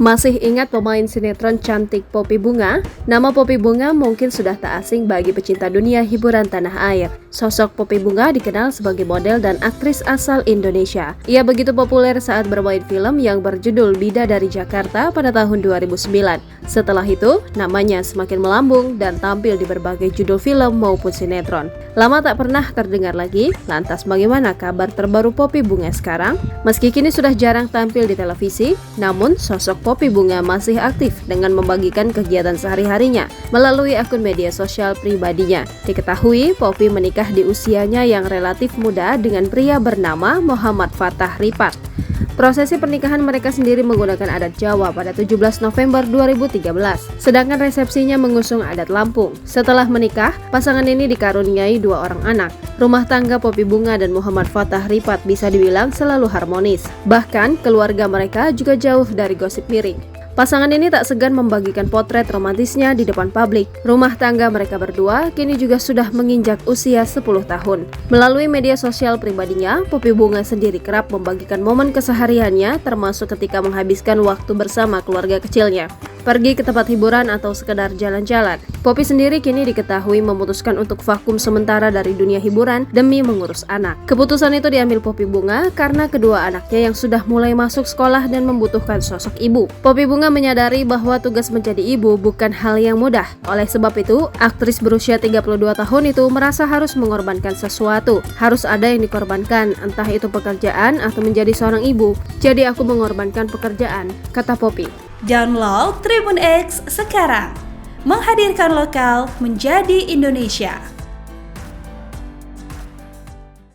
Masih ingat pemain sinetron cantik Poppy Bunga? Nama Poppy Bunga mungkin sudah tak asing bagi pecinta dunia hiburan tanah air. Sosok Poppy Bunga dikenal sebagai model dan aktris asal Indonesia. Ia begitu populer saat bermain film yang berjudul Bidadari Jakarta pada tahun 2009. Setelah itu, namanya semakin melambung dan tampil di berbagai judul film maupun sinetron. Lama tak pernah terdengar lagi, lantas bagaimana kabar terbaru Poppy Bunga sekarang? Meski kini sudah jarang tampil di televisi, namun sosok Poppy Bunga masih aktif dengan membagikan kegiatan sehari-harinya melalui akun media sosial pribadinya. Diketahui, Poppy menikah di usianya yang relatif muda dengan pria bernama Muhammad Fathah Ripat. Prosesi pernikahan mereka sendiri menggunakan adat Jawa pada 17 November 2013, sedangkan resepsinya mengusung adat Lampung. Setelah menikah, pasangan ini dikaruniai 2 orang anak. Rumah tangga Poppy Bunga dan Muhammad Fathah Ripat bisa dibilang selalu harmonis. Bahkan, keluarga mereka juga jauh dari gosip miring. Pasangan ini tak segan membagikan potret romantisnya di depan publik. Rumah tangga mereka berdua kini juga sudah menginjak usia 10 tahun. Melalui media sosial pribadinya, Poppy Bunga sendiri kerap membagikan momen kesehariannya termasuk ketika menghabiskan waktu bersama keluarga kecilnya, pergi ke tempat hiburan atau sekedar jalan-jalan. Poppy sendiri kini diketahui memutuskan untuk vakum sementara dari dunia hiburan demi mengurus anak. Keputusan itu diambil Poppy Bunga karena kedua anaknya yang sudah mulai masuk sekolah dan membutuhkan sosok ibu. Poppy Bunga menyadari bahwa tugas menjadi ibu bukan hal yang mudah. Oleh sebab itu, aktris berusia 32 tahun itu merasa harus mengorbankan sesuatu. Harus ada yang dikorbankan, entah itu pekerjaan atau menjadi seorang ibu. Jadi aku mengorbankan pekerjaan, kata Poppy. Download Tribun X sekarang, menghadirkan lokal menjadi Indonesia.